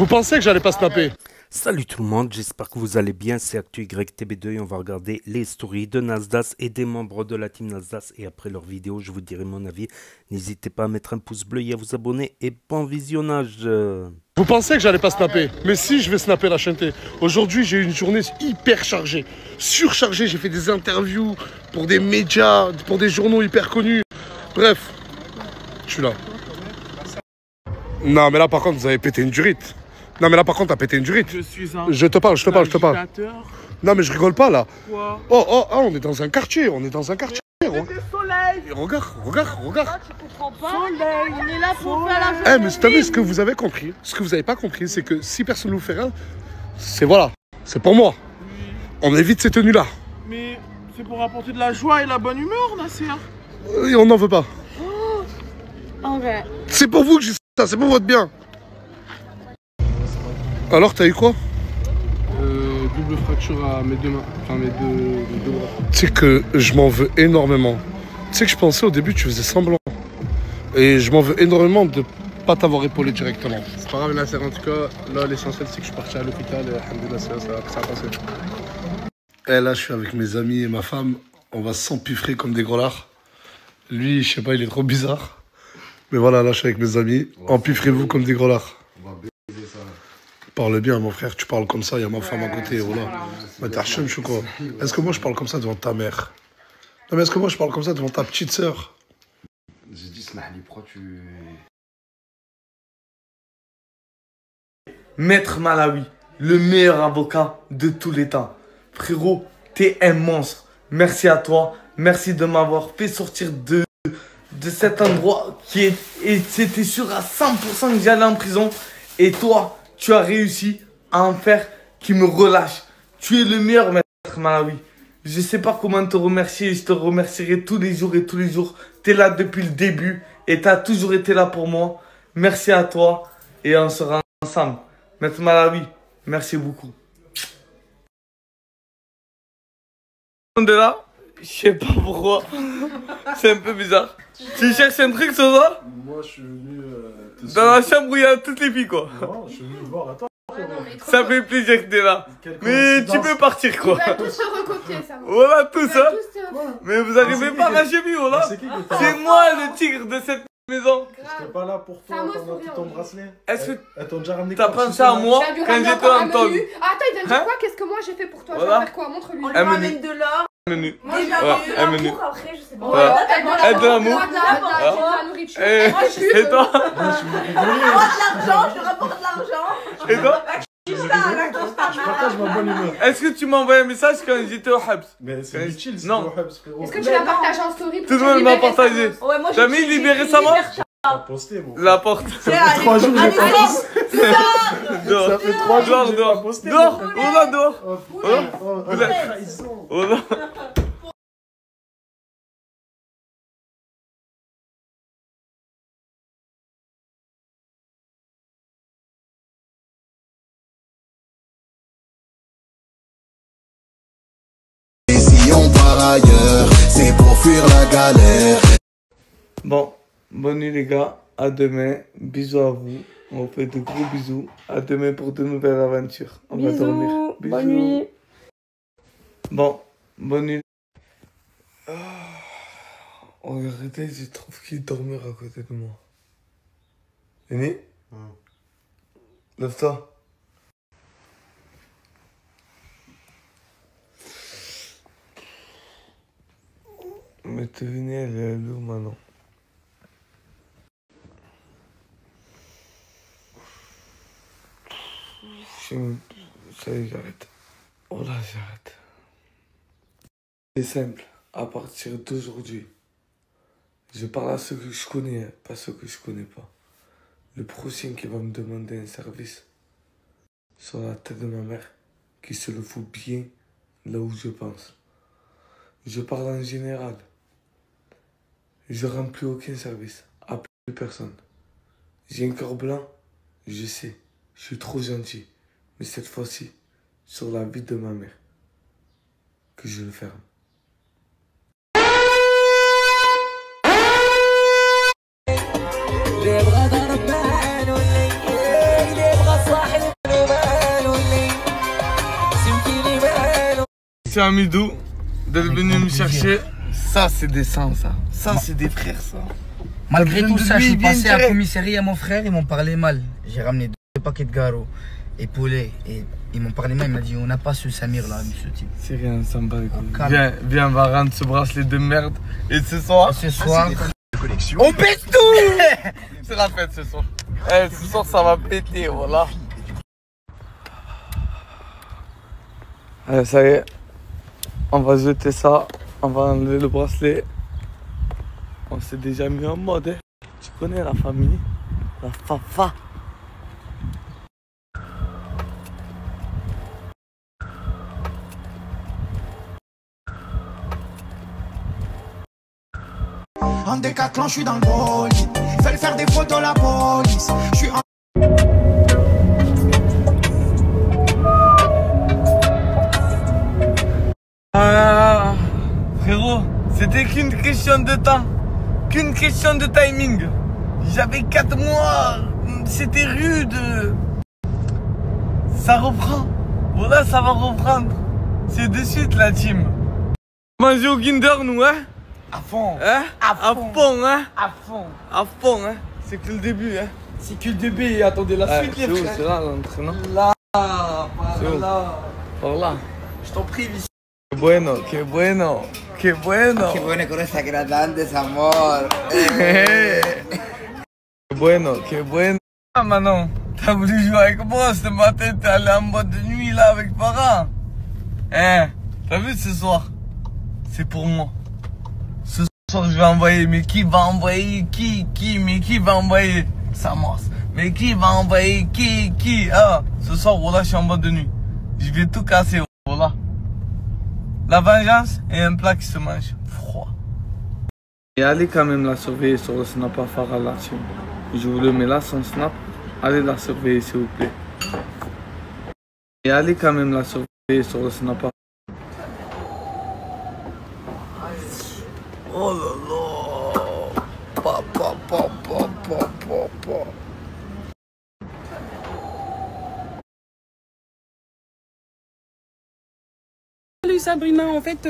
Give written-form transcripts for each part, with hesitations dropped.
Vous pensez que j'allais pas snapper? Salut tout le monde, j'espère que vous allez bien, c'est ActuYTB2 et on va regarder les stories de Nasdaq et des membres de la team Nasdaq et après leur vidéo je vous dirai mon avis. N'hésitez pas à mettre un pouce bleu et à vous abonner et bon visionnage. Vous pensez que j'allais pas snapper? Mais si, je vais snapper la chaîne. Aujourd'hui j'ai eu une journée hyper chargée, surchargée, j'ai fait des interviews pour des médias, pour des journaux hyper connus. Bref, je suis là. Non mais là par contre vous avez pété une durite. Non mais là par contre t'as pété une durite. Je suis un... Je te parle. Non mais je rigole pas là. Quoi? Oh, on est dans un quartier, Mais c'est soleil. Regarde. Ah, tu comprends pas? Soleil, on est là pour faire la journée. Eh mais t'as vu ce que vous avez compris? Ce que vous avez pas compris, c'est que si personne ne vous fait rien, c'est voilà, c'est pour moi. On évite ces tenues là. Mais c'est pour apporter de la joie et la bonne humeur, Nasser. Et on n'en veut pas. En vrai. C'est pour vous que je dis ça, c'est pour votre bien. Alors t'as eu quoi? Double fracture à mes deux mains, enfin mes deux bras. Tu sais que je m'en veux énormément. Tu sais que je pensais au début tu faisais semblant. Et je m'en veux énormément de pas t'avoir épaulé directement. C'est pas grave, Nasser, en tout cas, là l'essentiel c'est que je suis parti à l'hôpital et alhamdoulilah, ça a passé. Et là je suis avec mes amis et ma femme, on va s'empiffrer comme des gros lards. Lui, je sais pas, il est trop bizarre. Mais voilà, là je suis avec mes amis, empiffrez-vous comme des gros lards. Parle bien, mon frère, tu parles comme ça, il y a ma femme à côté, voilà. Mais t'as chum, ou quoi? Est-ce que moi je parle comme ça devant ta mère? Non, mais est-ce que moi je parle comme ça devant ta petite sœur? J'ai dit, Smahli, pourquoi tu... Maître Malawi, le meilleur avocat de tous les temps. Frérot, t'es un monstre. Merci à toi. Merci de m'avoir fait sortir de cet endroit qui est... Et c'était sûr à 100% que j'allais en prison. Et toi, tu as réussi à en faire qui me relâche. Tu es le meilleur, Maître Malawi. Je sais pas comment te remercier. Je te remercierai tous les jours et tous les jours. T'es là depuis le début et t'as toujours été là pour moi. Merci à toi et on sera ensemble. Maître Malawi, merci beaucoup. On est là? Je sais pas pourquoi. C'est un peu bizarre. Tu cherches un truc sur ça? Moi je suis venu dans la chambre où il y a toutes les filles quoi. Non, je suis venu voir, attends. Ça fait plaisir que t'es là. Mais tu peux partir quoi. On va tous se recopier, ça va. Voilà tout ça. Tous Mais vous arrivez pas à la cheville, voilà. C'est moi le tigre de cette maison. J'étais pas là pour toi Ça quand on a me pris ton bracelet. Est-ce que Elles t'ont déjà ramené t'as quoi, pensé à moi Tu vas lui quand ramener j'étais encore en un tôle? menu. Ah, attends, il vient Hein dire quoi? Qu'est-ce que moi j'ai fait pour toi? Voilà. Je vais faire quoi? Montre-lui. On lui Un ramène menu. de l'or. Menu. Moi, j'ai Voilà, un menu. l'amour, après, je sais pas. Voilà. Ouais, Aide de l'amour. de la nourriture. Et Moi, je suis- et toi? Je rapporte l'argent, je rapporte l'argent. Et toi? Je partage ma bonne humeur. Est-ce que tu m'as envoyé un message quand j'étais au Habs? Mais c'est utile, c'est Non. au Hubs, frérot. Est-ce que tu l'as partagé en story? Tout le monde m'a partagé. Ouais, moi, T'as mis libéré récemment? T'as posté, mon frère. La porte. Ça fait 3 jours que j'ai pas posté. Dehors. Ça fait 3 jours que j'ai pas Dehors. posté. Dehors. mon frère. On va dehors. Oh, Vous la êtes- trahison. On va. Et si on part ailleurs, c'est pour fuir la galère. Bon, bonne nuit les gars. À demain. Bisous à vous. On vous fait de gros bisous. À demain pour de nouvelles aventures. On va dormir. Bisous. Bonne nuit. Bon, bonne nuit. Oh, arrêtez, je trouve qu'il dormir à côté de moi. Aîné? Lève-toi. Mais devinez, elle est où maintenant? Ça y est, j'arrête. Oh là, j'arrête. C'est simple. À partir d'aujourd'hui, je parle à ceux que je connais, pas ceux que je connais pas. Le prochain qui va me demander un service sur la tête de ma mère, qui se le fout bien là où je pense. Je parle en général. Je remplis aucun service à plus personne. J'ai un cœur blanc, je sais, je suis trop gentil. Mais cette fois-ci, sur la vie de ma mère, que je le ferme. les bras dans le bain, les bras soient merci à Midou d'être venu me chercher. Ça, c'est des sangs, ça. Ça, c'est des frères, ça. Malgré tout ça, je suis passé à la commissariat à mon frère, ils m'ont parlé mal. J'ai ramené 2 paquets de garo et poulet. Et ils m'ont parlé mal, ils m'ont dit on n'a pas ce Samir là, ce type. C'est rien, ça me bat les couilles. Viens, on va rendre ce bracelet de merde. Et ce soir, on pète tout. C'est la fête ce soir. Eh, ce soir, ça va péter, voilà. Allez, ça y est. On va jeter ça. On va enlever le bracelet. On s'est déjà mis en mode. Hein. Tu connais la famille, la fafa. En décathlon, je suis dans le bolide. Fais faire des photos la police. Je suis en... Frérot, c'était qu'une question de temps. Qu'une question de timing. J'avais 4 mois. C'était rude. Ça reprend. Voilà, ça va reprendre. C'est de suite la team. Manger au Kinder, nous, hein? À fond. Hein? À fond, hein? À fond. À fond, hein? C'est que le début, hein? C'est que le début, attendez la suite, les frères. C'est là l'entraînement. Là, par là. Par là. Je t'en prie, Vici. Que bueno, que bueno, que bueno. Que bueno con esa grandes, amor. Que bueno, que bueno. Ah, Manon, t'as voulu jouer avec moi ce matin, t'es allé en boîte de nuit là avec Farah. Hein? T'as vu ce soir? C'est pour moi. Ce soir, je vais envoyer, mais qui va envoyer mais qui va envoyer Samos? Mais qui va envoyer qui? Ah, ce soir, voilà, je suis en boîte de nuit. Je vais tout casser, voilà. La vengeance est un plat qui se mange froid. Et allez quand même la surveiller sur le snap à Farah là-dessus. Je vous le mets là, son snap. Allez la surveiller, s'il vous plaît. Et allez quand même la surveiller sur le snap à... Oh là là. Papa. Salut Sabrina, en fait,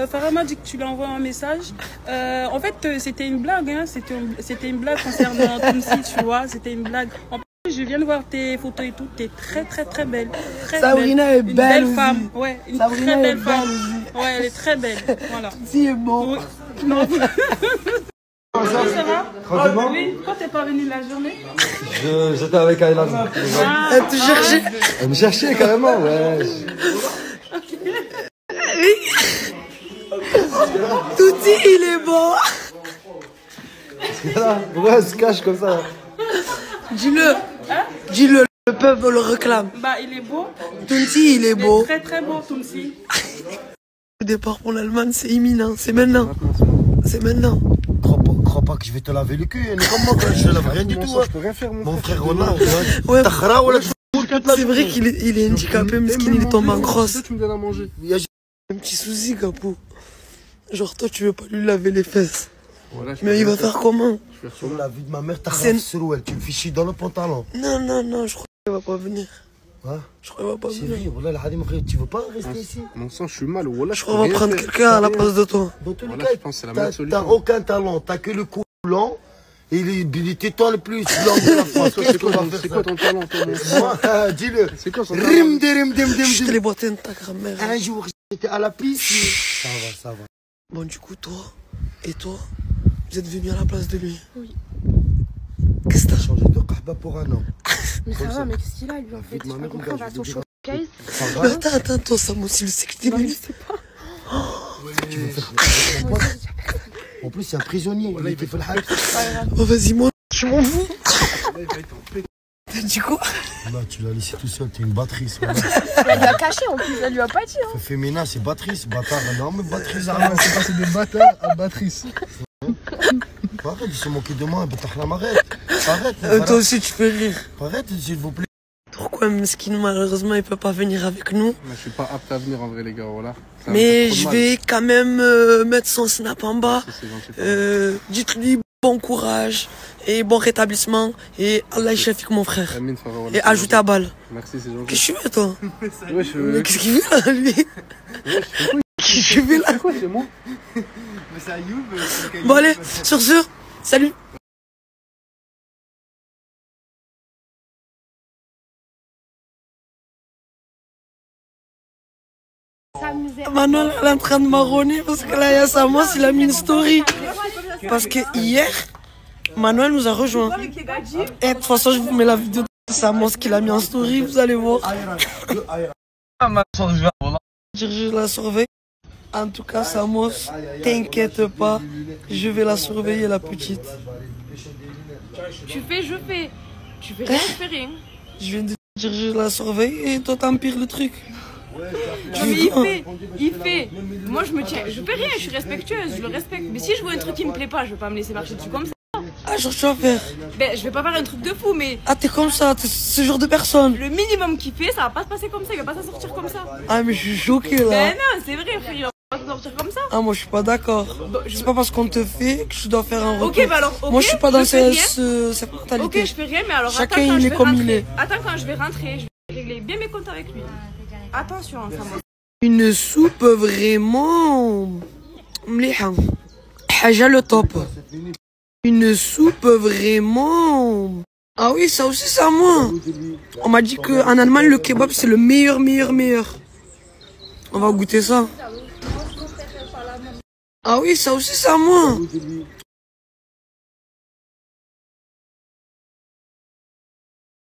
Farah m'a dit que tu lui envoies un message. En fait, c'était une blague, hein. C'était une blague concernant ton site, tu vois. C'était une blague. En plus, je viens de voir tes photos et tout. T'es très belle. Sabrina est belle. Une belle femme. Ouais, une Sabrina très belle est femme. belle. Ouais, elle est très belle. Voilà. Si est bon. Oui. Non. Ça va? Tranquillement? Oui, pourquoi t'es pas venu la journée? J'étais avec Ayla. Elle te cherchait? Elle me cherchait carrément, ouais. Touti, il est beau. Pourquoi elle se cache comme ça? Dis-le. Hein? Dis-le, le peuple le réclame. Bah, il est beau. Tunsi, il est beau. Très beau, Tunsi. Le départ pour l'Allemagne, c'est imminent. C'est maintenant. C'est maintenant. Crois pas que je vais te laver le cul. Elle est comme moi, je lave rien du tout. Je peux rien faire, Mon frère Roland. Ouais. C'est vrai qu'il est handicapé, mais il est tombé en crosse. Tu me donnes à manger. Il y a un petit souci, Capou. Genre, toi, tu veux pas lui laver les fesses. Voilà, mais il va faire comment? Sur la vie de ma mère, t'as rien sur elle. Tu me fais chier dans le pantalon. Non, je crois qu'il va pas venir. Hein? Je crois qu'il va pas C'est venir. vrai, voilà, tu veux pas rester ici? Mon sang, je suis mal. Voilà, Je crois qu'on va prendre quelqu'un à la place de toi. Dans tous les Voilà, cas, je pense que c'est la meilleure t'as solution. aucun talent. T'as que le cou blanc. Et il était toi le plus blanc de la France. Qu'est-ce qu'on va faire? C'est quoi ton talent, toi? Dis-le. C'est quoi son talent? Rim. Je te les boitais de ta grand-mère. Un jour, j'étais à la piste. Ça va. Bon, du coup, toi et toi, vous êtes venus à la place de lui. Oui. Qu'est-ce que t'as changé de kahba pour un homme? Mais ça va, mais qu'est-ce qu'il a, lui, en fait? Ma mère, On va à son showcase. Mais attends, toi, Sam aussi, le sait que t'es Bah, venu. je sais pas. Tu veux faire en plus, c'est un prisonnier. Il était fait le hype. Oh, vas-y, moi, je m'en fous. T'as dit quoi? Non, tu l'as laissé tout seul, t'es une battrice. Elle lui a caché en plus, elle lui a pas dit. Hein. Féminin, c'est battrice. Bâtard, non, mais battrice. C'est passé de bâtard à battrice. Arrête de se moquer de moi, arrête. Toi aussi, tu fais rire. Arrête, s'il vous plaît. Pourquoi Meskin, malheureusement, il peut pas venir avec nous? Je suis pas apte à venir en vrai, les gars, voilà. Mais je vais quand même mettre son snap en bas. Dites-lui bon courage et bon rétablissement. Et Allah Shafik, mon frère. Et ajoutez à balle. Merci, c'est gentil. Qu'est-ce que tu fais, toi? Ouais, je... Mais qu'est-ce qu'il fait là, lui? Ouais, je fais quoi? Qu'est-ce qu'il fait là? C'est quoi chez moi? Mais c'est Ayoub. Bon, allez, sur ce, salut. Manuel, elle est en train de marronner parce que là, il y a Samos, il a mis une story. Parce que hier, Manuel nous a rejoint. Et de toute façon, je vous mets la vidéo de Samos qu'il a mis en story, vous allez voir. Je la surveille. En tout cas, Samos, t'inquiète pas, je vais la surveiller, la petite. Tu fais, je fais. Tu fais rien, je fais rien. Je viens de dire, je la surveille et toi, t'empires le truc. Non mais il fait. Moi je me tiens, je fais rien, je suis respectueuse, je le respecte. Mais si je vois un truc qui me plaît pas, je vais pas me laisser marcher dessus comme ça. Ah, genre tu vas faire. Ben je vais pas faire un truc de fou, mais. Ah, t'es comme ça, t'es ce genre de personne. Le minimum qu'il fait, ça va pas se passer comme ça, il va pas s'en sortir comme ça. Ah, mais je suis choqué là. Ben non, c'est vrai, frère, il va pas s'en sortir comme ça. Ah, moi je suis pas d'accord. C'est pas parce qu'on te fait que je dois faire un retour. Ok, bah alors, ok. Moi je suis pas dans cette mentalité. Ok, je fais rien, mais alors chacun attends, il est comme il est. Attends, quand je vais rentrer, je vais régler bien mes comptes avec lui. Attention, enfin. Une soupe vraiment مليحة. حاجة le top. Une soupe vraiment. Ah oui, ça aussi c'est à moi. On m'a dit qu'en Allemagne le kebab c'est le meilleur. On va goûter ça. Ah oui, ça aussi c'est à moi.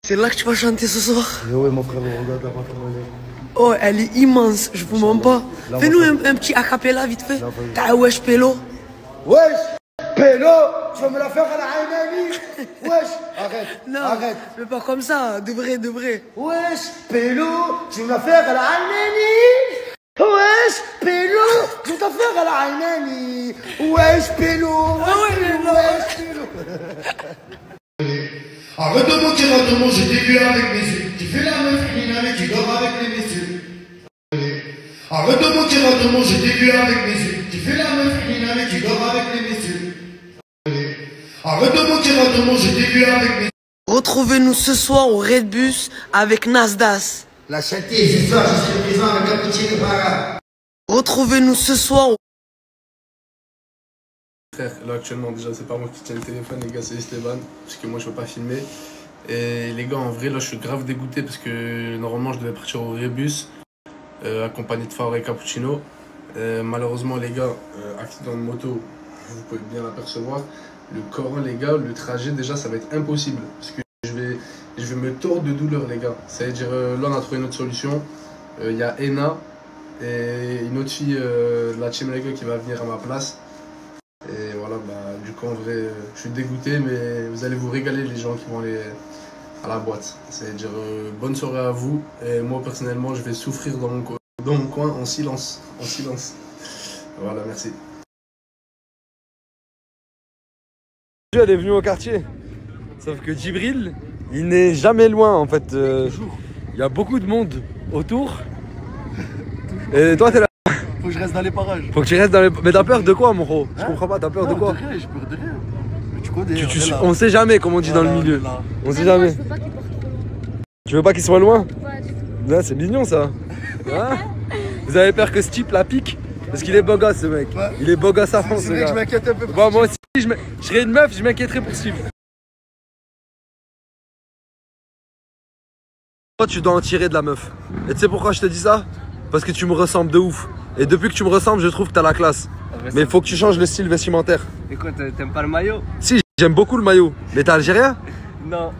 C'est là que tu vas chanter ce soir. Oui, mon frère, regarde là-bas. Oh, elle est immense, je vous mens pas. Fais-nous un petit acapella vite fait. T'as wesh Pélo. Wesh Pélo, tu vas me la faire à la Haïnani. Wesh, arrête, non, arrête. Mais pas comme ça, de vrai. Wesh Pélo, tu vas me la faire à la Haïnani. Wesh Pélo, tu vas me la faire à la Haïnani. Wesh Pélo, wesh Pélo. Arrête de mentir, je t'ai vu avec mes yeux. Tu fais la meuf, mais tu dors avec les messieurs. Arrête de mentir, je t'ai vu avec mes yeux. Tu fais la meuf, mais tu dors avec les messieurs. Arrête de mentir, je t'ai vu avec mes yeux. Retrouvez-nous ce soir au Red Bus avec Nasdas. La châtier, ce soir, je serai présent avec Cappuccino Para. Retrouvez-nous ce soir au... Frère, là actuellement déjà c'est pas moi qui tiens le téléphone, les gars, c'est Esteban, parce que moi je peux pas filmer. Et les gars, en vrai là je suis grave dégoûté parce que normalement je devais partir au Rébus accompagné de Favre et Cappuccino. Malheureusement les gars, accident de moto, vous pouvez bien l'apercevoir. Le Coran les gars, le trajet déjà ça va être impossible parce que je vais me tordre de douleur les gars. C'est-à-dire là on a trouvé une autre solution. Il y a Ena et une autre fille de la team les gars qui va venir à ma place. Et voilà, bah, du coup en vrai je suis dégoûté, mais vous allez vous régaler les gens qui vont aller à la boîte. C'est-à-dire bonne soirée à vous, et moi personnellement je vais souffrir dans mon coin en silence. Voilà, merci. Elle est venue au quartier, sauf que Djibril il n'est jamais loin en fait. Il y a beaucoup de monde autour. Et toi t'es là. Faut que je reste dans les parages. Faut que tu restes dans les... Mais t'as peur de quoi, mon gros? Je comprends pas, t'as peur de quoi? De rien, j'ai peur de rien. Mais tu connais, on sait jamais, comme on dit dans le milieu. On sait jamais. Tu veux pas qu'il soit loin? Là, c'est mignon ça. Hein? Vous avez peur que ce type la pique? Parce qu'il est beau gosse, ce mec. Il est beau gosse à fond, ce gars. Je m'inquiète un peu. Bon, moi aussi, je serais une meuf, je m'inquiéterais pour Steve. Toi, tu dois en tirer de la meuf. Et tu sais pourquoi je te dis ça? Parce que tu me ressembles de ouf. Et depuis que tu me ressembles, je trouve que t'as la classe. Mais il faut que tu changes le style vestimentaire. Et quoi, t'aimes pas le maillot? Si, j'aime beaucoup le maillot. Mais t'es algérien? Non.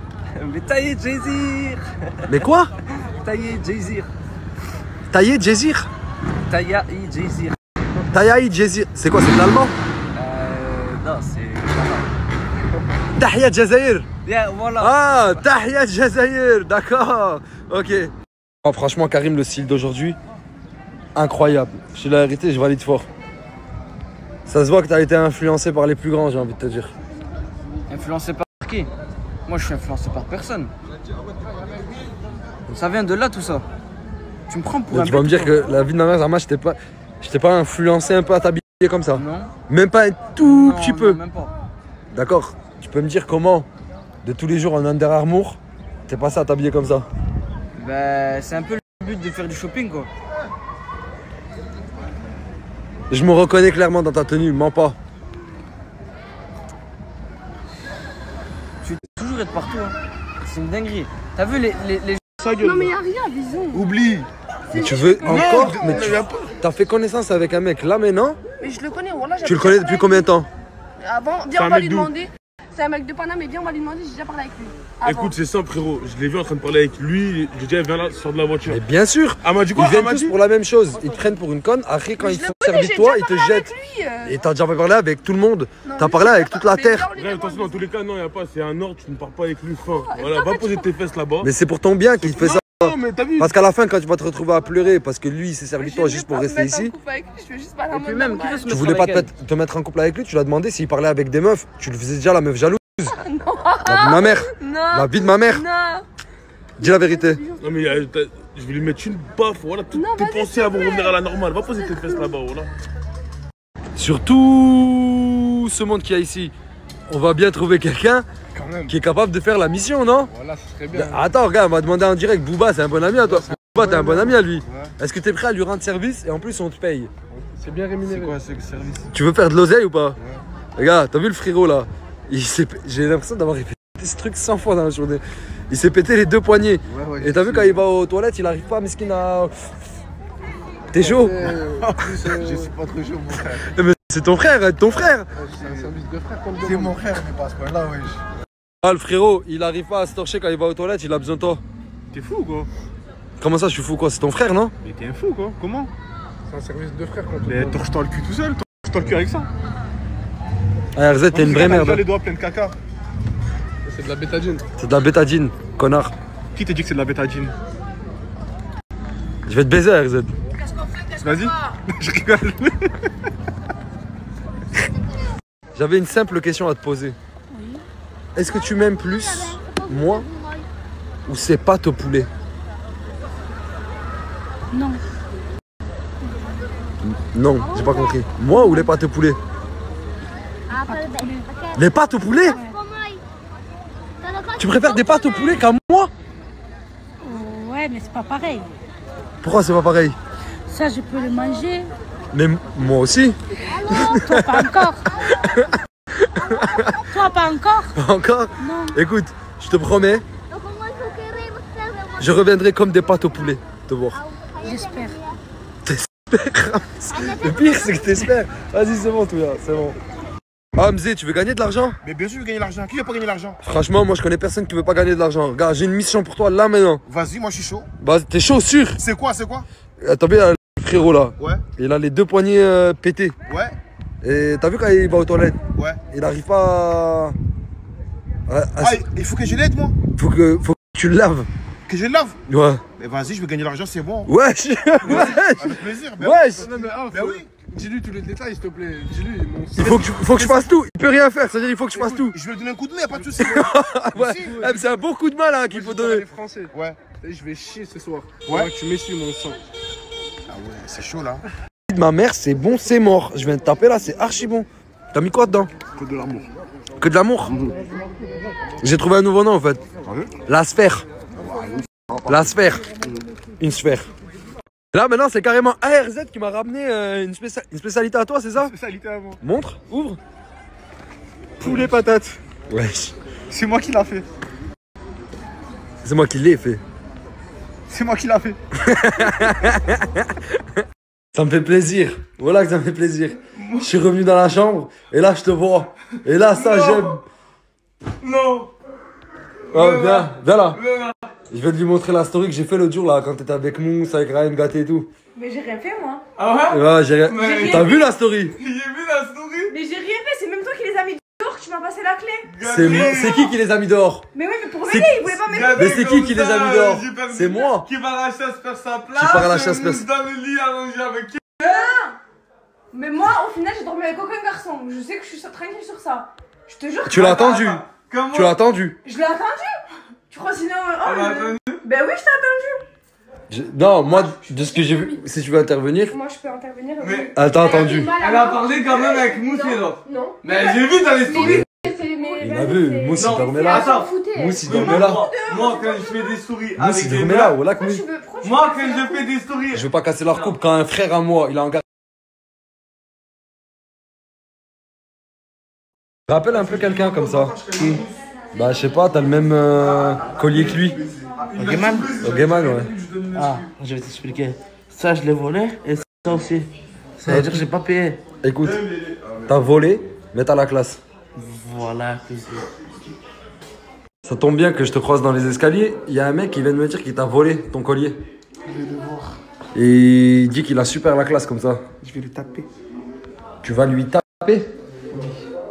Mais taillé Jay-Zir. Mais quoi? Taillé Jay-Zir. Taillé Jay-Zir? Taillé Jay-Zir. Taillé Jay-Zir. C'est quoi, c'est de l'allemand? Non, c'est... Tahia Jazair. Yeah, voilà. Ah, Tahia Jazair. D'accord. Ok. Oh, franchement, Karim, le style d'aujourd'hui, incroyable. Je suis la vérité, je valide fort. Ça se voit que tu as été influencé par les plus grands, j'ai envie de te dire. Influencé par qui? Moi, je suis influencé par personne. Ça vient de là, tout ça. Tu me prends pour un... Tu vas me dire que la vie de ma mère, Zama, je t'ai pas influencé un peu à t'habiller comme ça? Non. Même pas un tout petit peu? Non, même pas. D'accord. Tu peux me dire comment, de tous les jours en Under Armour, t'es passé à t'habiller comme ça? Bah, c'est un peu le but de faire du shopping, quoi. Je me reconnais clairement dans ta tenue, mens pas. Tu veux toujours être partout, hein. C'est une dinguerie. T'as vu les... Non mais y'a rien, bisous. Oublie. Mais tu veux encore? Mais t'as fait connaissance avec un mec là maintenant? Mais je le connais, voilà. Tu le connais depuis combien de temps? Avant, viens, on va lui demander. C'est un mec de Paname, mais viens, on va lui demander, j'ai déjà parlé avec lui. Écoute, c'est simple, frérot. Je l'ai vu en train de parler avec lui. J'ai dit, viens là, sors de la voiture. Mais bien sûr. Ah, m'a dit quoi? Ils viennent tous pour la même chose. Ils te prennent pour une conne. Après, quand ils se sont servis de toi, ils te jettent. Et t'as déjà parlé avec tout le monde. T'as parlé avec toute la terre. Attention, dans tous les cas, non, y a pas. C'est un ordre, tu ne pars pas avec lui. Fin. Voilà, va poser tes fesses là-bas. Mais c'est pour ton bien qu'il fait ça. Non, mais t'as vu. Parce qu'à la fin, quand tu vas te retrouver à pleurer parce que lui, il s'est servi de toi juste pour rester ici. Et puis même, qui veut se Tu mettre voulais pas avec elle? te mettre en couple avec lui, tu l'as demandé s'il parlait avec des meufs. Tu le faisais déjà la meuf jalouse. Non. La vie de ma mère. Non. La vie de ma mère. Non. Dis la vérité. Non, mais je vais lui mettre une baffe. Voilà, toutes tes pensées vont revenir à la normale. Va poser tes fesses là-bas, voilà. Sur tout ce monde qu'il y a ici, on va bien trouver quelqu'un qui est capable de faire la mission, non? Voilà, ce serait bien. Attends, regarde, on va demander en direct. Booba, c'est un bon ami à toi. Booba, t'es un bon ami à lui. Est-ce que t'es prêt à lui rendre service et en plus on te paye? C'est bien rémunéré. C'est quoi ce service? Tu veux faire de l'oseille ou pas? Regarde, t'as vu le frérot là? J'ai l'impression d'avoir répété ce truc 100 fois dans la journée. Il s'est pété les deux poignets. Et t'as vu quand il va aux toilettes, il arrive pas, mesquin à... T'es chaud? En plus, je suis pas trop chaud, mon frère. Mais c'est ton frère, ton frère. C'est un service de frère comme c'est mon frère, mais pas à ce point-là, wesh. Ah, le frérot, il arrive pas à se torcher quand il va aux toilettes, il a besoin de toi. T'es fou ou quoi? Comment ça, je suis fou quoi? C'est ton frère, non? Mais t'es un fou quoi? Comment? C'est un service de frère contre Mais torche-toi le cul tout seul, torche-toi le cul avec ça. Ah, RZ, t'es une vraie merde. T'as les doigts pleins de caca. C'est de la bétadine. C'est de la bétadine, connard. Qui t'a dit que c'est de la bétadine? Je vais te baiser, RZ. Vas-y, je rigole. J'avais une simple question à te poser. Est-ce que tu m'aimes plus, moi, ou ces pâtes au poulet? Non. Non, j'ai pas compris. Moi ou les pâtes au poulet? Les pâtes au poulet? Tu préfères des pâtes au poulet qu'à moi? Ouais, mais c'est pas pareil. Pourquoi c'est pas pareil? Ça, je peux le manger. Mais moi aussi. Toi, pas encore. Toi, pas encore. Pas encore? Non. Écoute, je te promets, je reviendrai comme des pâtes au poulet, te voir. J'espère. T'espères? Le pire, c'est que t'espères. Vas-y, c'est bon, tout là, c'est bon. Hamzé, tu veux gagner de l'argent? Mais bien sûr, je veux gagner l'argent. Qui veut pas gagner l'argent? Franchement, moi, je connais personne qui veut pas gagner de l'argent. Regarde, j'ai une mission pour toi là maintenant. Vas-y, moi je suis chaud. Bah, t'es chaud, sûr? C'est quoi, c'est quoi? T'as vu le frérot là? Ouais. Il a les deux poignets pétés. Ouais. Et t'as vu quand il va aux toilettes? Ouais. Il arrive pas à... il faut que je l'aide, moi. Faut que tu le laves. Que je le lave? Ouais. Mais vas-y, je veux gagner l'argent, c'est bon. Wesh. Avec plaisir. Wesh. Non, mais oui. Dis-lui tous les détails, s'il te plaît. Dis-lui. Il faut que je fasse tout. Il peut rien faire, c'est-à-dire il faut que je fasse tout. Je vais lui donner un coup de main, y'a pas de soucis. Ouais. C'est un bon coup de main là qu'il faut donner. Français. Ouais. Je vais chier ce soir. Ouais. Tu m'essuies mon sang. Ah ouais, c'est chaud là. Ma mère, c'est bon, c'est mort. Je viens de taper là, c'est archi bon. T'as mis quoi dedans? Que de l'amour. Que de l'amour? J'ai trouvé un nouveau nom en fait. La sphère. La sphère. Une sphère. Là maintenant c'est carrément ARZ qui m'a ramené une spécialité à toi, c'est ça? Spécialité à moi. Montre, ouvre. Poulet patate. Wesh. C'est moi qui l'a fait. C'est moi qui l'ai fait. C'est moi qui l'a fait. Ça me fait plaisir. Voilà que ça me fait plaisir. Je suis revenu dans la chambre et là je te vois. Et là ça j'aime. Non. Oh, viens là. Je vais te lui montrer la story que j'ai fait l'autre jour là quand t'étais avec Mousse, avec Ryan Gâté et tout. Mais j'ai rien fait moi. Ah ouais? Ouais, j'ai rien. T'as vu la story? J'ai vu la story. Mais j'ai rien fait, c'est même toi qui les as mis dehors que tu m'as passé la clé. C'est qui les a mis dehors? Mais oui, mais pour m'aider, il voulait pas m'aider. Mais c'est qui les a mis dehors? C'est moi. Qui part à la chasse faire sa place. Qui part à la chasse faire sa place. Dans le lit allongé avec qui? Mais moi, au final, j'ai dormi avec aucun garçon. Je sais que je suis tranquille sur ça. Je te jure. Tu l'as attendu? Tu l'as attendu? Je l'ai attendu? Tu crois sinon... Ben oui, je t'ai attendu. Non, moi, de ce que j'ai vu, si tu veux intervenir... Moi, je peux intervenir. Elle t'a attendu. Elle a parlé quand même avec Mousse et l'autre. Non. Mais j'ai vu dans les stories. Il m'a vu, Mousse il dormait là. Attends, Mousse il dormait là. Moi, quand je fais des stories Mousse avec il des dormait là, meufs, voilà que Mousse. moi, quand je fais des stories. Je veux pas casser leur couple quand un frère à moi, il a engagé. Rappelle un peu quelqu'un comme ça. Bah, je sais pas, t'as le même collier que lui. Ogeman Ogeman, ouais. Ah, je vais t'expliquer. Ça, je l'ai volé et ça aussi. Ça veut dire que j'ai pas payé. Écoute, t'as volé, mais t'as la classe. Voilà, Ça tombe bien que je te croise dans les escaliers. Il y a un mec qui vient de me dire qu'il t'a volé ton collier. Je vais le voir. Et il dit qu'il a super la classe comme ça. Je vais le taper. Tu vas lui taper?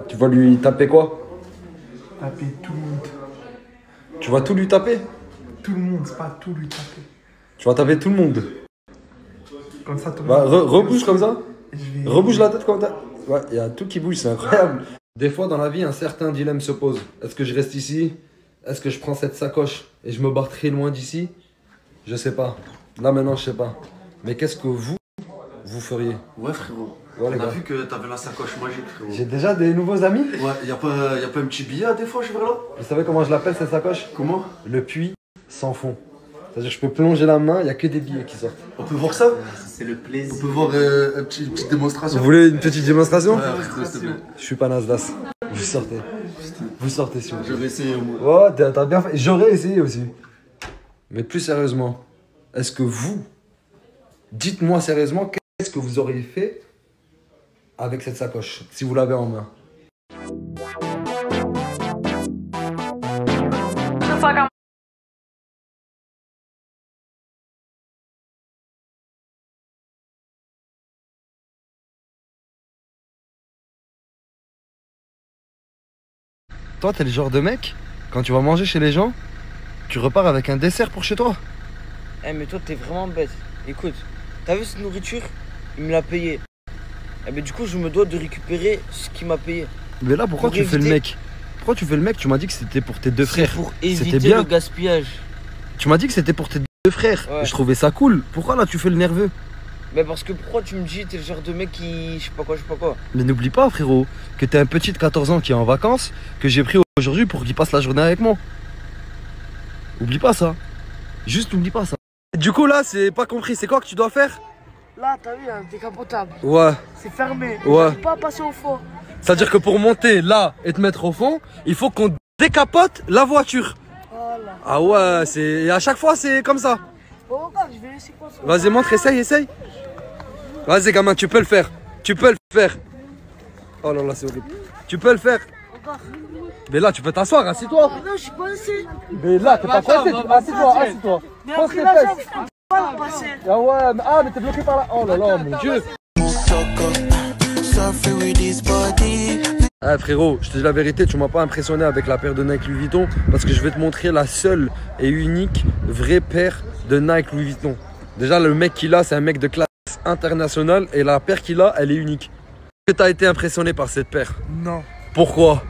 Tu vas lui taper quoi? Taper tout le monde. Tu vas tout lui taper? Tout le monde, c'est pas tout lui taper. Tu vas taper tout le monde. Comme ça, tout le Bah, monde. rebouge comme ça. vais- Rebouge la tête comme ça. Ouais, il y a tout qui bouge, c'est incroyable. Des fois dans la vie, un certain dilemme se pose. Est-ce que je reste ici? Est-ce que je prends cette sacoche et je me barre très loin d'ici? Je sais pas. Là maintenant, je sais pas. Mais qu'est-ce que vous feriez? Ouais, frérot. Ouais, les On a gars. vu que t'avais la sacoche magique, frérot. J'ai déjà des nouveaux amis. Ouais, y'a pas un petit billet à des fois, je vais là? Vous savez comment je l'appelle cette sacoche? Comment? Le puits sans fond. C'est-à-dire que je peux plonger la main, il n'y a que des billets qui sortent. On peut voir ça? C'est le plaisir. On peut voir une petite démonstration? Vous voulez une petite démonstration? Ouais, frérot, s'il te plaît. Je suis pas Nasdaq. Vous sortez. Vous sortez si vous voulez. J'aurais essayé au moins. Oh, t'as bien fait. J'aurais essayé aussi. Mais plus sérieusement, est-ce que vous, dites-moi sérieusement, qu'est-ce que vous auriez fait avec cette sacoche, si vous l'avez en main? Toi, t'es le genre de mec, quand tu vas manger chez les gens, tu repars avec un dessert pour chez toi. Eh mais toi t'es vraiment bête. Écoute, t'as vu cette nourriture? Il me l'a payé. Eh ben du coup je me dois de récupérer ce qu'il m'a payé. Mais là, pourquoi Pour tu fais le éviter- mec? Pourquoi tu fais le mec? Tu m'as dit que c'était pour tes deux C'est frères. pour C'était éviter bien. le gaspillage. Tu m'as dit que c'était pour tes deux frères. Ouais. Je trouvais ça cool. Pourquoi là tu fais le nerveux? Mais parce que pourquoi tu me dis t'es le genre de mec qui... je sais pas quoi. Mais n'oublie pas, frérot, que t'es un petit de 14 ans qui est en vacances, que j'ai pris aujourd'hui pour qu'il passe la journée avec moi. Oublie pas ça. Juste oublie pas ça. Du coup là, c'est pas compris. C'est quoi que tu dois faire? Là, t'as vu, un décapotable. Ouais. C'est fermé. Ouais. J'arrive pas à passer au fond. C'est-à-dire que pour monter là et te mettre au fond, il faut qu'on décapote la voiture. Voilà. Ah ouais, c'est... Et à chaque fois, c'est comme ça. Bon, regarde, je vais laisser quoi ça. Vas-y, montre, essaye. Vas-y, gamin, tu peux le faire. Tu peux le faire. Oh là là, c'est horrible. Tu peux le faire. Regarde. Mais là, tu peux t'asseoir, assis-toi. Mais non, je suis pas assez. Mais là, t'es pas pressé. Assis-toi. Mais Pose après tes là, fesses. j'arrive pas à passer. Ah ouais, mais t'es bloqué par là. Oh là là, mon Dieu. Ah frérot, je te dis la vérité, tu m'as pas impressionné avec la paire de Nike Louis Vuitton parce que je vais te montrer la seule et unique vraie paire de Nike Louis Vuitton. Déjà, le mec qu'il a, c'est un mec de classe internationale et la paire qu'il a, elle est unique. Est-ce que t'as été impressionné par cette paire? Non, Pourquoi?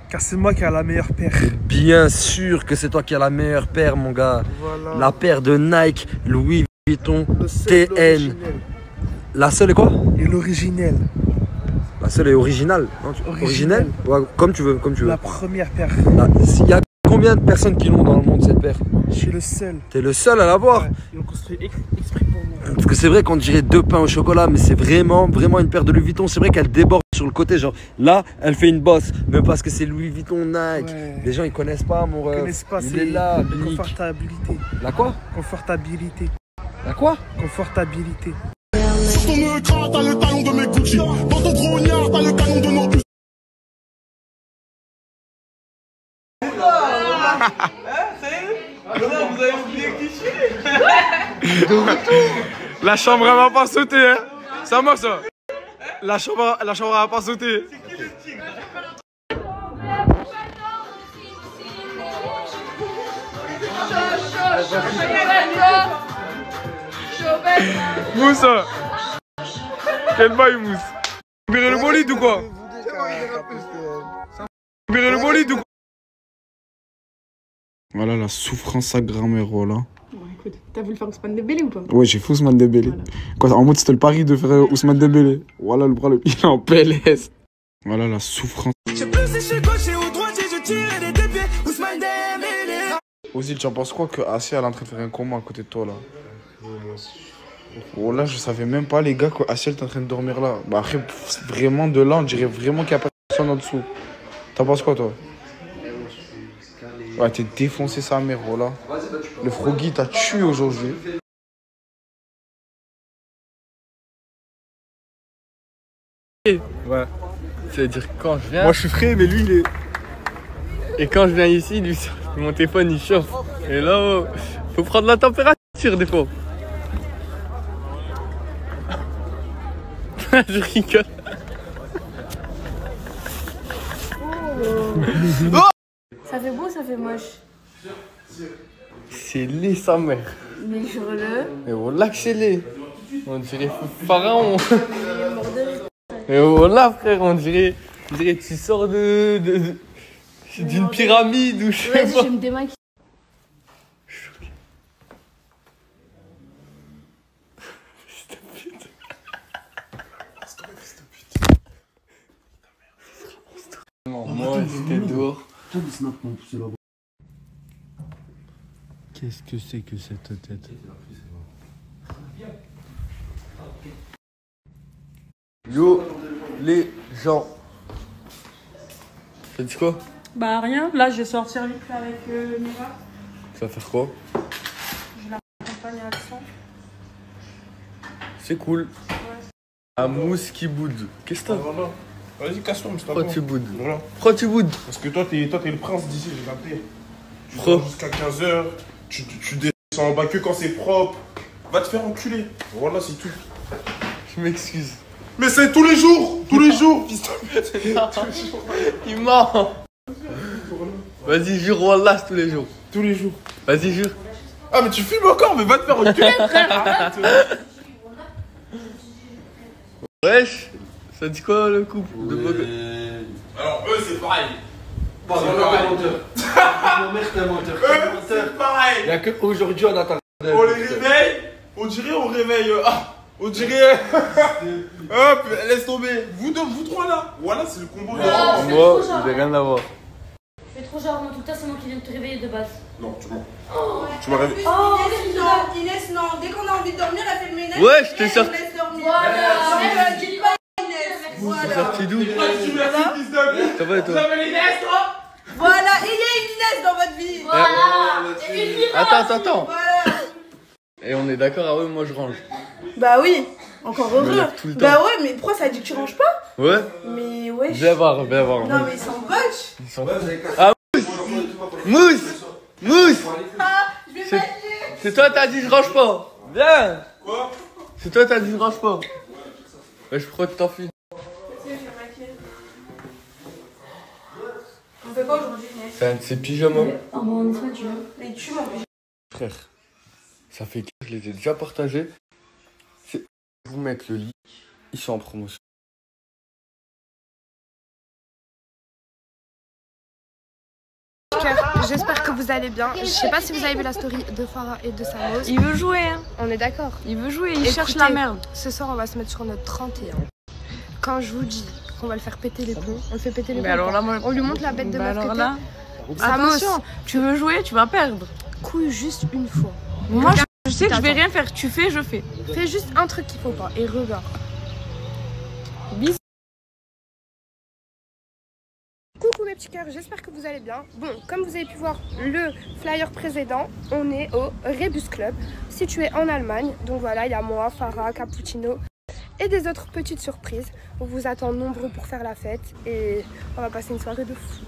car c'est moi qui ai la meilleure paire. Bien sûr que c'est toi qui as la meilleure paire, mon gars. Voilà. La paire de Nike Louis Vuitton Le seul, TN. l'originel. La seule est quoi? Et l'originel. La seule est originale. Non, originelle? Ouais, comme tu veux, La première paire. Il y a combien de personnes qui l'ont dans le monde cette paire? Je suis le seul. T'es le seul à l'avoir. Ouais, ils l'ont construit exprès pour moi. Parce que c'est vrai qu'on dirait deux pains au chocolat, mais c'est vraiment une paire de Louis Vuitton. C'est vrai qu'elle déborde sur le côté, genre là, elle fait une bosse, mais parce que c'est Louis Vuitton Nike. Ouais. Les gens ils connaissent pas, mon ref. Ils connaissent pas, Il c'est est là, la Nick. confortabilité. La quoi? Confortabilité. La quoi? Confortabilité. Sur ton écran, t'as le talon de mes Gucci. Dans ton grognard, t'as le canon de nos bus. Vous avez oublié qui je suis. La chambre elle va pas sauter, hein. C'est à moi ça. La chambre elle va pas sauter. Mousse. Quel bail Mousse. Libérer le bolide ou quoi? Libérer le bolide ou quoi? Voilà la souffrance à grand-mère, voilà. Bon, écoute, t'as voulu faire Ousmane Dembélé ou pas? Ouais, j'ai fait Ousmane Dembélé. Voilà. Quoi, en mode c'était le pari de faire Ousmane Dembélé. Voilà le bras, il est en PLS. Voilà la souffrance. Je sais plus si je suis gaucher ou droitier, je Ozil, tu en penses quoi que Assia elle est en train de faire un coma à côté de toi là? Oh là, je savais même pas, les gars, que Assia elle est en train de dormir là. Bah après, vraiment de là, on dirait vraiment qu'il n'y a pas personne en dessous. T'en penses quoi toi? Ouais, t'es défoncé sa mère, voilà. Le Froggy t'a tué aujourd'hui. Ouais. C'est-à-dire quand je viens. Moi je suis frais, mais lui il est. Et quand je viens ici, lui, mon téléphone il chauffe. Et là, oh, faut prendre la température des fois. Je rigole. Ça fait beau, ça fait moche. C'est laid sa mère. Mais jure-le. Et voilà que c'est laid. On dirait pharaon. Et voilà frère, on dirait que tu sors d'une pyramide ou je sais Vas-y, pas. je vais me démaquiller. Moi, j'étais dehors. Qu'est-ce que c'est que cette tête? Yo, les gens. T'as dit quoi? Bah rien, là je vais sortir vite fait avec Mira. Tu vas faire quoi? Je l'accompagne à l'accent. C'est cool. Un mousse qui boude. Qu'est-ce que t'as? Voilà. Vas-y, casse-toi, mais c'est pas Pourquoi tu boudes? Voilà. Pourquoi tu boudes? Parce que toi, t'es le prince d'ici, j'ai capté. Tu Pro. dors jusqu'à 15h, tu descends en bas que quand c'est propre. Va te faire enculer. Voilà, c'est tout. Je m'excuse. Mais c'est tous les jours! Tous les jours! Il ment! Vas-y, jure, Wallah, tous les jours. Tous les jours. Vas-y, jure. Ah, mais tu fumes encore, mais va te faire enculer, frère! Arrête! Wesh! Ça dit quoi le couple de Boga? Alors, eux, c'est pareil. Pas mon mère, t'es menteur. Mon mère, t'es menteur. Eux, c'est pareil. Il n'y a qu'aujourd'hui, on attend. On les réveille, on dirait on réveille. On dirait. Hop, laisse tomber. Vous deux, vous trois là. Voilà, c'est le combo. Moi, j'ai rien à voir. Tu fais trop genre, moi tout le temps, c'est moi qui viens de te réveiller de base. Non, tu mens. Tu m'as réveillé. Oh, Inès, non. Dès qu'on a envie de dormir, elle fait le ménage. Ouais, je t'ai sorti. Elle laisse dormir. Voilà. Ne dis pas Inès. C'est sorti d'où? Ça va et toi? Vous avez l'Inès, toi? Voilà, et il y a une Inès dans votre vie. Voilà. Et une Mira. Attends. Voilà. Et on est d'accord, ah ouais, moi je range. Bah oui, encore Je me heureux. lève tout le Bah temps. ouais, mais pourquoi ça dit que tu ranges pas? Ouais? Mais ouais. Viens voir. Non, mais ils sont boches. Ils sont... Ah, Mousse! Ah, je vais pas dire. C'est toi, t'as dit je range pas. Viens! Quoi? C'est toi, t'as dit je range pas. Ouais, je crois que t'enfuis. On fait quoi aujourd'hui, Inès? C'est un de ses pyjamas. Oh, bon, on tu veux. Mais tu m'en fais. Frère, ça fait que je les ai déjà partagés. C'est vous mettre le lit. Ils sont en promotion. J'espère que vous allez bien. Je sais pas si vous avez vu la story de Farah et de Samos. Il veut jouer, hein. On est d'accord. Il veut jouer, il cherche la merde. Ce soir, on va se mettre sur notre 31. Quand je vous dis qu'on va le faire péter les plombs, on le fait péter les plombs. Alors là, moi... On lui montre la bête de meuf alors que là, t'es. Samos, attention, tu veux jouer, tu vas perdre. couille juste une fois. Moi, je sais que je vais rien faire. Tu fais, je fais. Fais juste un truc qu'il faut pas et regarde. Bisous. Coucou mes petits cœurs, j'espère que vous allez bien. Bon, comme vous avez pu voir le flyer précédent, on est au Rebus Club, situé en Allemagne. Donc voilà, il y a moi, Farah, Cappuccino et des autres petites surprises. On vous attend nombreux pour faire la fête et on va passer une soirée de fou.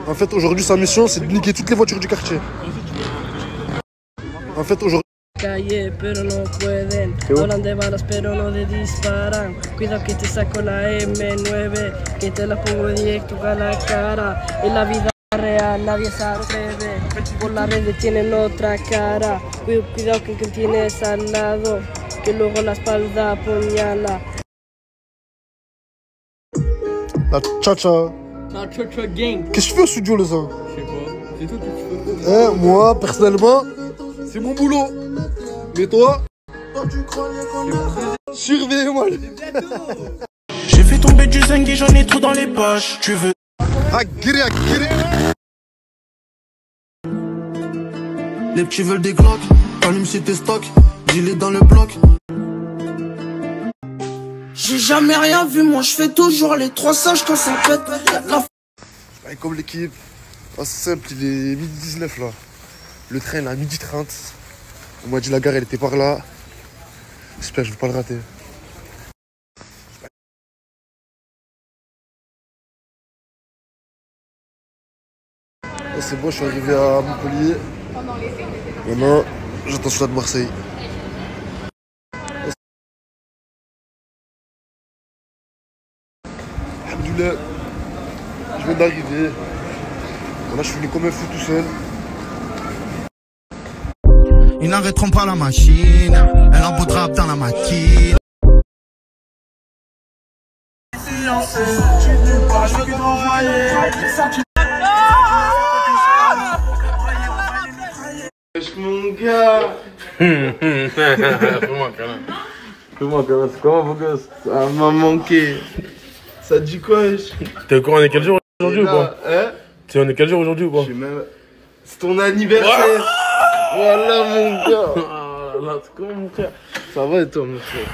En fait, aujourd'hui, sa mission, c'est de niquer toutes les voitures du quartier. En fait, aujourd'hui... Calle, pero no pueden. Hablan de balas, pero no de disparan. Cuidado que te saco la M9, que te la pongo directo a la cara. En la vida real nadie se atreve. Por la red tienen otra cara. Cuidado que tienes al lado, que luego la espalda apuñala. La tcha-tcha. La cha-cha gang. Qu'est-ce que tu fais au studio, les uns? Je sais pas. C'est toi que tu fais. Moi, personnellement, c'est mon boulot. Mais toi, surveille-moi. J'ai fait tomber du zinc et j'en ai trop dans les poches. Tu veux. Agri. Les petits veulent des glocks. Allume si tes stocks. Dis-les dans le bloc. J'ai jamais rien vu, moi je fais toujours les 3 sages quand ça pète. Ouais, comme l'équipe, oh, c'est simple, il est 12h19 là. Le train là, 12h30. On m'a dit la gare elle était par là. J'espère que je vais pas le rater. Oh, c'est bon, je suis arrivé à Montpellier. Maintenant, j'attends celui-là de Marseille. Alhamdoulilah, je viens d'arriver. Là, je suis venu comme un fou tout seul. Ils n'arrêteront pas la machine. Elle en boudra dans la maquille. Mon gars. Fais-moi un câlin. Fais-moi un câlin, c'est comment vos gosses? Ça m'a manqué. Ça dit quoi, wesh? T'es au courant, on est quel jour aujourd'hui ou pas? Hein? Tu sais, on est quel jour aujourd'hui ou pas? C'est ton anniversaire. Voilà mon gars. Oh là là, c'est comment mon frère? Ça va et toi mon frère?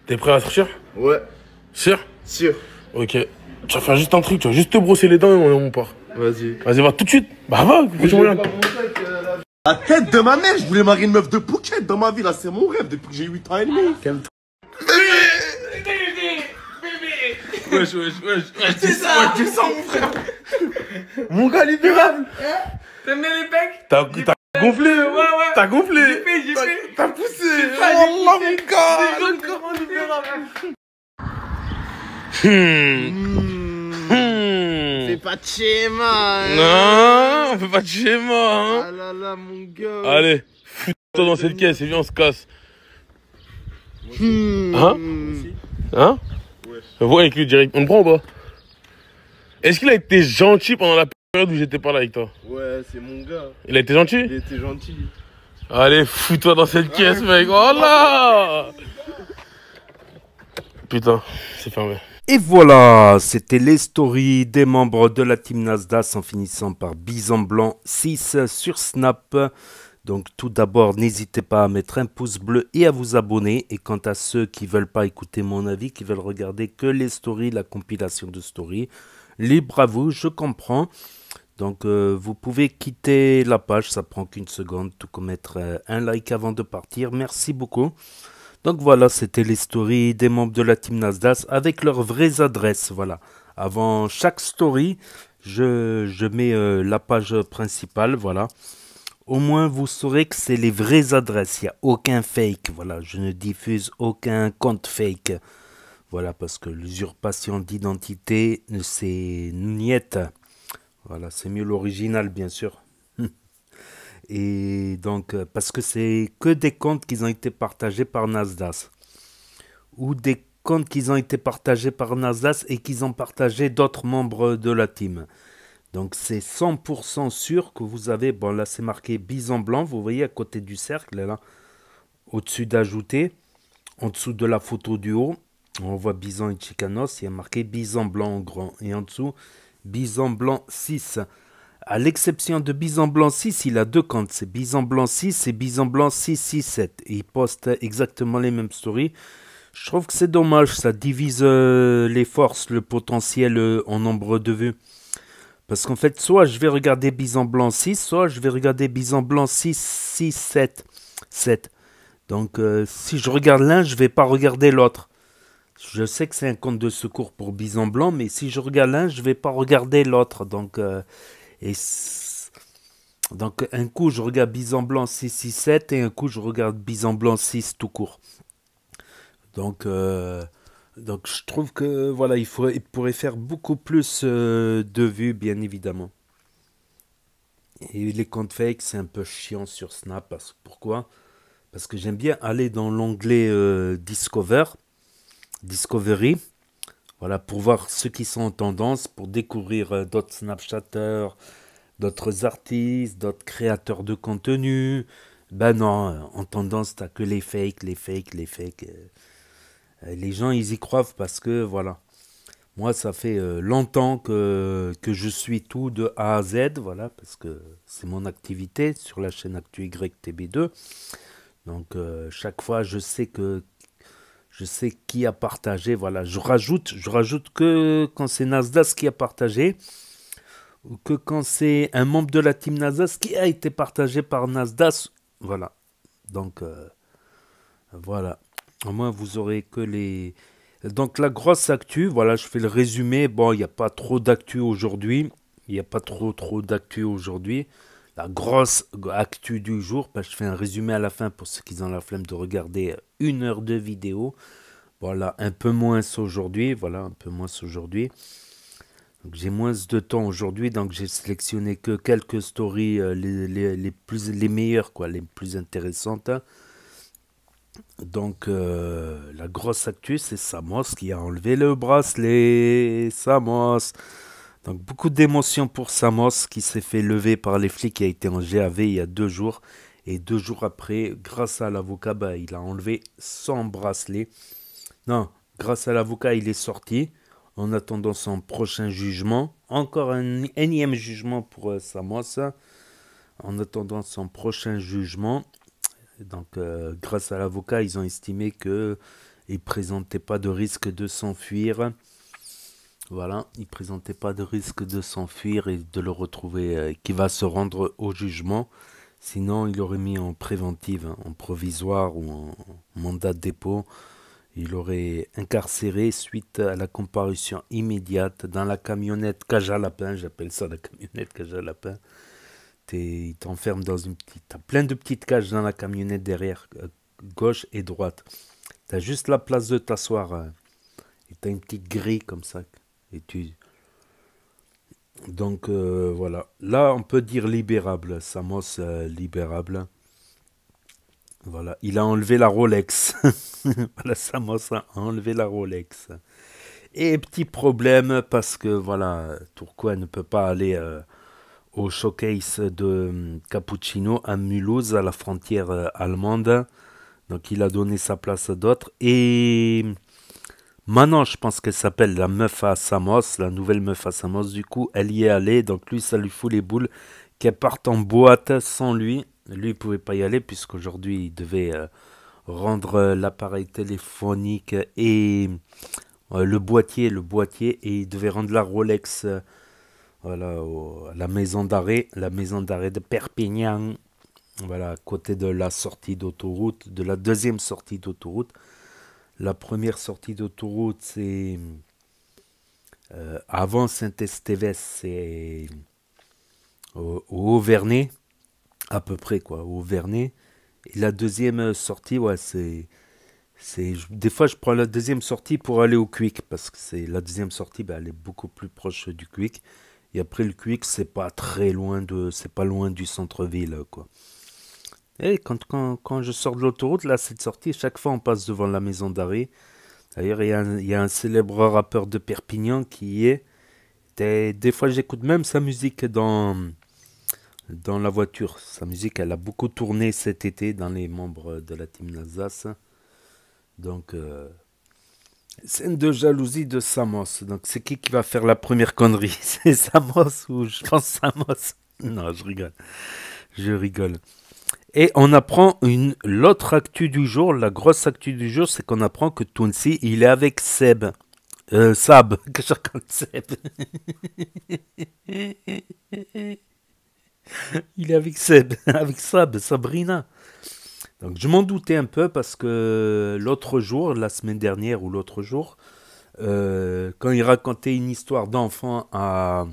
T'es prêt à sortir? Ouais. Sûr? Sûr. Ok. Tu vas faire juste un truc, tu vas juste te brosser les dents et on part. Vas-y. Vas-y, va tout de suite. Bah va, La tête de ma mère, je voulais marier une meuf de Phuket dans ma vie, là c'est mon rêve depuis que j'ai 8 ans et demi. Wesh, descends mon frère. Mon gars, libérable. T'aimes bien les pecs? T'as gonflé? Ouais. T'as gonflé? J'ai fait. T'as poussé. Oh mon gars. Fais pas de schéma. Non, on fait pas de schéma. Hein. Ah là là, mon gars. Allez, fous-toi dans cette caisse et viens, on se casse. Hein? Hein? Ouais, avec lui direct. On le prend ou pas? Est-ce qu'il a été gentil pendant la période où j'étais pas là avec toi? Ouais, c'est mon gars. Il a été gentil? Il était gentil. Allez, fous-toi dans cette caisse, mec. Oh là! Putain, c'est fermé. Et voilà, c'était les stories des membres de la team Nasdaq en finissant par Bison Blanc 6 sur Snap. Donc tout d'abord, n'hésitez pas à mettre un pouce bleu et à vous abonner. Et quant à ceux qui ne veulent pas écouter mon avis, qui veulent regarder que les stories, la compilation de stories, libre à vous, je comprends. Donc vous pouvez quitter la page, ça prend qu'une seconde, tout comme mettre un like avant de partir. Merci beaucoup. Donc voilà, c'était les stories des membres de la team Nasdaq avec leurs vraies adresses. Voilà. Avant chaque story, je mets la page principale. Voilà. Au moins, vous saurez que c'est les vraies adresses. Il n'y a aucun fake. Voilà. Je ne diffuse aucun compte fake. Voilà, parce que l'usurpation d'identité, c'est niette. Voilà, c'est mieux l'original, bien sûr. Et donc, parce que c'est que des comptes qui ont été partagés par Nasdaq. Ou des comptes qui ont été partagés par Nasdaq et qui ont partagé d'autres membres de la team. Donc, c'est 100% sûr que vous avez... Bon, là, c'est marqué Bison Blanc. Vous voyez à côté du cercle, là. Au-dessus d'ajouter. En dessous de la photo du haut. On voit Bison et Chicanos. Il y a marqué Bison Blanc en grand. Et en dessous, Bison Blanc 6. À l'exception de Bison Blanc 6, il a deux comptes. C'est Bison Blanc 6 et Bison Blanc 667. Et il poste exactement les mêmes stories. Je trouve que c'est dommage. Ça divise les forces, le potentiel en nombre de vues. Parce qu'en fait, soit je vais regarder Bison Blanc 6, soit je vais regarder Bison Blanc 667. Donc, si je regarde l'un, je ne vais pas regarder l'autre. Je sais que c'est un compte de secours pour Bison Blanc, mais si je regarde l'un, je ne vais pas regarder l'autre. Donc, un coup, je regarde Bison Blanc 667 et un coup, je regarde Bison Blanc 6 tout court. Donc, je trouve que voilà, il pourrait faire beaucoup plus de vues, bien évidemment. Et les comptes fake, c'est un peu chiant sur Snap. Pourquoi? Parce que j'aime bien aller dans l'onglet Discovery. Voilà, pour voir ceux qui sont en tendance, pour découvrir d'autres Snapchatters, d'autres artistes, d'autres créateurs de contenu, Ben non, en tendance, t'as que les fakes, les fakes, les fakes. Les gens, ils y croient parce que, voilà. Moi, ça fait longtemps que je suis tout de A à Z, voilà, parce que c'est mon activité sur la chaîne Actu YTB2. Donc, chaque fois, je sais qui a partagé, voilà. Je rajoute que quand c'est Nasdaq qui a partagé, ou que quand c'est un membre de la team Nasdaq qui a été partagé par Nasdaq, voilà. Donc, voilà. Au moins, vous aurez que les... Donc, la grosse actu, voilà, je fais le résumé. Bon, il n'y a pas trop d'actu aujourd'hui. Il n'y a pas trop d'actu aujourd'hui. La grosse actu du jour, bah, je fais un résumé à la fin pour ceux qui ont la flemme de regarder 1 heure de vidéo. Voilà, un peu moins aujourd'hui. Voilà, un peu moins aujourd'hui. Donc, j'ai moins de temps aujourd'hui, donc j'ai sélectionné que quelques stories les meilleures, quoi, les plus intéressantes. Donc, la grosse actu, c'est Samos qui a enlevé le bracelet. Samos. Donc, beaucoup d'émotions pour Samos qui s'est fait lever par les flics, qui a été en GAV il y a 2 jours. Et 2 jours après, grâce à l'avocat, bah, il a enlevé son bracelet. Non, grâce à l'avocat, il est sorti. En attendant son prochain jugement. Encore un énième jugement pour Samos. En attendant son prochain jugement. Donc, grâce à l'avocat, ils ont estimé qu'il ne présentait pas de risque de s'enfuir. Voilà, il ne présentait pas de risque de s'enfuir et de le retrouver, qui va se rendre au jugement. Sinon, il aurait mis en préventive, hein, en provisoire ou en mandat de dépôt. Il aurait incarcéré suite à la comparution immédiate dans la camionnette cage à lapin. J'appelle ça la camionnette cage à lapin. Il t'enferme dans une petite... T'as plein de petites cages dans la camionnette derrière, gauche et droite. T'as juste la place de t'asseoir. Et t'as une petite grille comme ça. Et tu... Donc voilà. Là, on peut dire libérable. Samos libérable. Voilà. Il a enlevé la Rolex. Voilà, Samos a enlevé la Rolex. Et petit problème parce que voilà, Tourcoing ne peut pas aller... au showcase de Cappuccino à Mulhouse, à la frontière allemande. Donc il a donné sa place à d'autres. Et maintenant, je pense qu'elle s'appelle la meuf à Samos, la nouvelle meuf à Samos. Du coup, elle y est allée. Donc lui, ça lui fout les boules qu'elle parte en boîte sans lui. Lui, il ne pouvait pas y aller puisqu'aujourd'hui, il devait rendre l'appareil téléphonique et le boîtier. Et il devait rendre la Rolex... Voilà, à la maison d'arrêt de Perpignan, voilà, à côté de la sortie d'autoroute, de la deuxième sortie d'autoroute. La première sortie d'autoroute, c'est avant Saint-Estève, c'est au Haut-Vernay, à peu près, quoi, au Vernay. Et la deuxième sortie, ouais, des fois, je prends la deuxième sortie pour aller au Quick, parce que la deuxième sortie, ben, elle est beaucoup plus proche du Quick. Et après le Quick, c'est pas très loin c'est pas loin du centre-ville, quoi. Et quand je sors de l'autoroute, là, cette sortie, chaque fois on passe devant la maison d'arrêt. D'ailleurs, il y a un célèbre rappeur de Perpignan qui y est. Des fois, j'écoute même sa musique dans la voiture. Sa musique, elle a beaucoup tourné cet été dans les membres de la team Nasdaq. Donc, scène de jalousie de Samos. Donc, c'est qui va faire la première connerie? C'est Samos ou je pense Samos? Non, je rigole. Je rigole. Et on apprend l'autre actu du jour, la grosse actu du jour, c'est qu'on apprend que Tounsi, il est avec Seb. Sab, que je raconte Seb. Il est avec Seb, avec Sab, Sabrina. Donc je m'en doutais un peu parce que l'autre jour, la semaine dernière ou l'autre jour, quand il racontait une histoire d'enfant à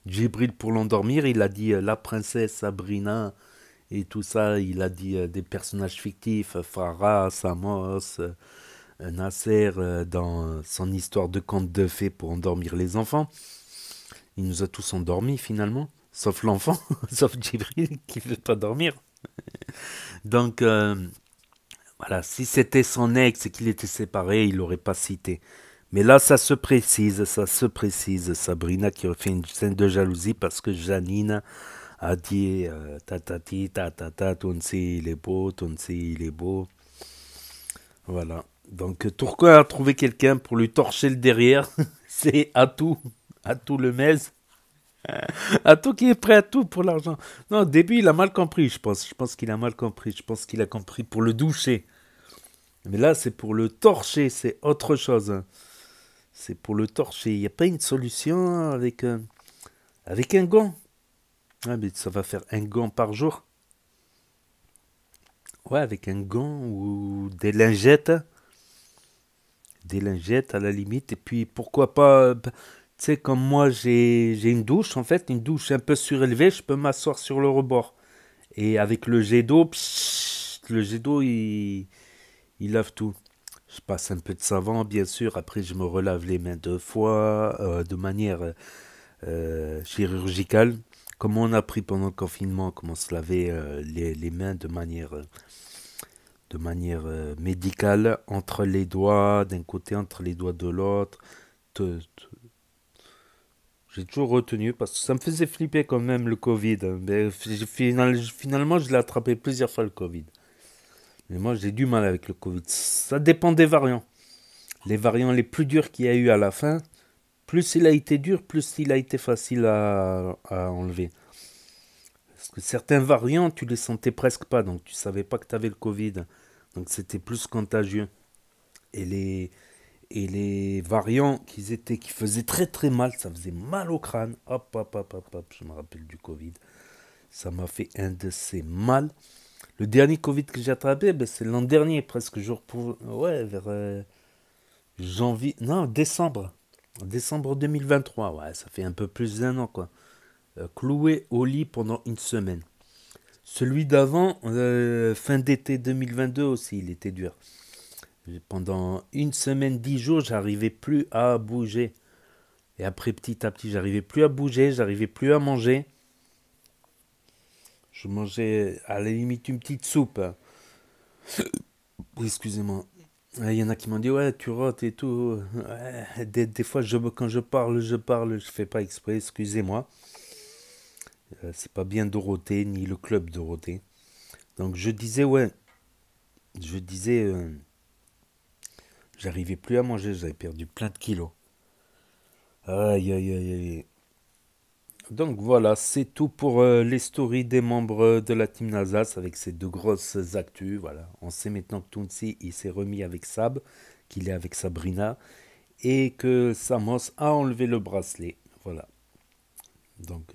Djibril pour l'endormir, il a dit la princesse Sabrina et tout ça, il a dit des personnages fictifs, Farah, Samos, Nasser, dans son histoire de conte de fées pour endormir les enfants. Il nous a tous endormis finalement, sauf l'enfant, sauf Djibril qui ne veut pas dormir. Donc, voilà, si c'était son ex et qu'il était séparé, il l'aurait pas cité. Mais là, ça se précise, Sabrina qui a fait une scène de jalousie parce que Janine a dit tatati, tatata, Tonsi il est beau, Tonsi il est beau. Voilà. Donc Tourcoing a trouvé quelqu'un pour lui torcher le derrière. C'est Atou le Mez. Atou qui est prêt à tout pour l'argent. Non, au début, il a mal compris, je pense. Je pense qu'il a mal compris. Je pense qu'il a compris pour le doucher. Mais là, c'est pour le torcher. C'est autre chose. Hein. C'est pour le torcher. Il n'y a pas une solution avec un gant. Ah, mais ça va faire un gant par jour. Ouais, avec un gant ou des lingettes. Des lingettes à la limite. Et puis, pourquoi pas... Tu sais, comme moi, j'ai une douche, en fait, une douche un peu surélevée, je peux m'asseoir sur le rebord. Et avec le jet d'eau, il lave tout. Je passe un peu de savon, bien sûr. Après, je me relave les mains 2 fois, de manière chirurgicale. Comme on a appris pendant le confinement, comment se laver les mains de manière médicale, entre les doigts d'un côté, entre les doigts de l'autre. J'ai toujours retenu parce que ça me faisait flipper quand même le Covid. Mais finalement, je l'ai attrapé plusieurs fois le Covid. Mais moi, j'ai du mal avec le Covid. Ça dépend des variants. Les variants les plus durs qu'il y a eu à la fin, plus il a été dur, plus il a été facile à enlever. Parce que certains variants, tu les sentais presque pas. Donc, tu savais pas que tu avais le Covid. Donc, c'était plus contagieux. Et les variants qui faisaient très très mal, ça faisait mal au crâne. Hop, je me rappelle du Covid. Ça m'a fait un de ces mal. Le dernier Covid que j'ai attrapé, c'est l'an dernier, presque jour pour... Ouais, vers janvier... Non, décembre. Décembre 2023, ouais, ça fait un peu plus d'1 an, quoi. Cloué au lit pendant une semaine. Celui d'avant, fin d'été 2022 aussi, il était dur. Pendant une semaine, 10 jours, j'arrivais plus à bouger. Et après, petit à petit, j'arrivais plus à bouger, j'arrivais plus à manger. Je mangeais à la limite une petite soupe. Excusez-moi. Il y en a qui m'ont dit, ouais, tu rotes et tout. Ouais, des fois, quand je parle, je fais pas exprès, excusez-moi. C'est pas bien de roter, ni le club de roter. Donc, je disais, j'arrivais plus à manger, j'avais perdu plein de kilos. Aïe, aïe, aïe, aïe. Donc voilà, c'est tout pour les stories des membres de la team Alsace avec ces 2 grosses actus. Voilà, on sait maintenant que Tounsi, il s'est remis avec Sab, qu'il est avec Sabrina, et que Samos a enlevé le bracelet. Voilà. Donc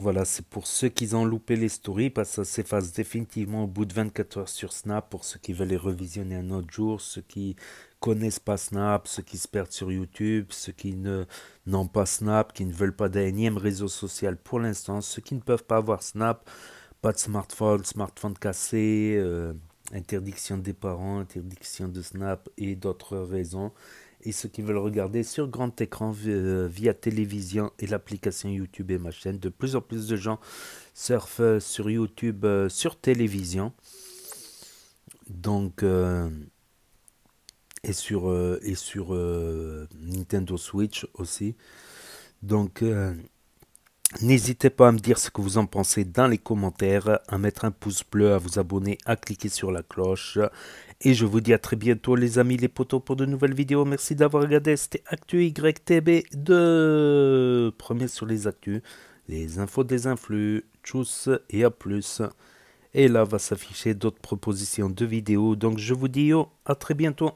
voilà, c'est pour ceux qui ont loupé les stories, parce que ça s'efface définitivement au bout de 24 heures sur Snap, pour ceux qui veulent les revisionner un autre jour, ceux qui connaissent pas Snap, ceux qui se perdent sur YouTube, ceux qui n'ont pas Snap, qui ne veulent pas d'un énième réseau social pour l'instant, ceux qui ne peuvent pas avoir Snap, pas de smartphone cassé, interdiction des parents, interdiction de Snap et d'autres raisons. Et ceux qui veulent regarder sur grand écran via télévision et l'application YouTube et ma chaîne. De plus en plus de gens surfent sur YouTube, sur télévision. Donc, et sur Nintendo Switch aussi. Donc, n'hésitez pas à me dire ce que vous en pensez dans les commentaires, à mettre un pouce bleu, à vous abonner, à cliquer sur la cloche. Et je vous dis à très bientôt les amis, les potos, pour de nouvelles vidéos. Merci d'avoir regardé, c'était Actu YTB 2. Premier sur les actus, les infos des influx. Tchuss et à plus. Et là va s'afficher d'autres propositions de vidéos. Donc je vous dis à très bientôt.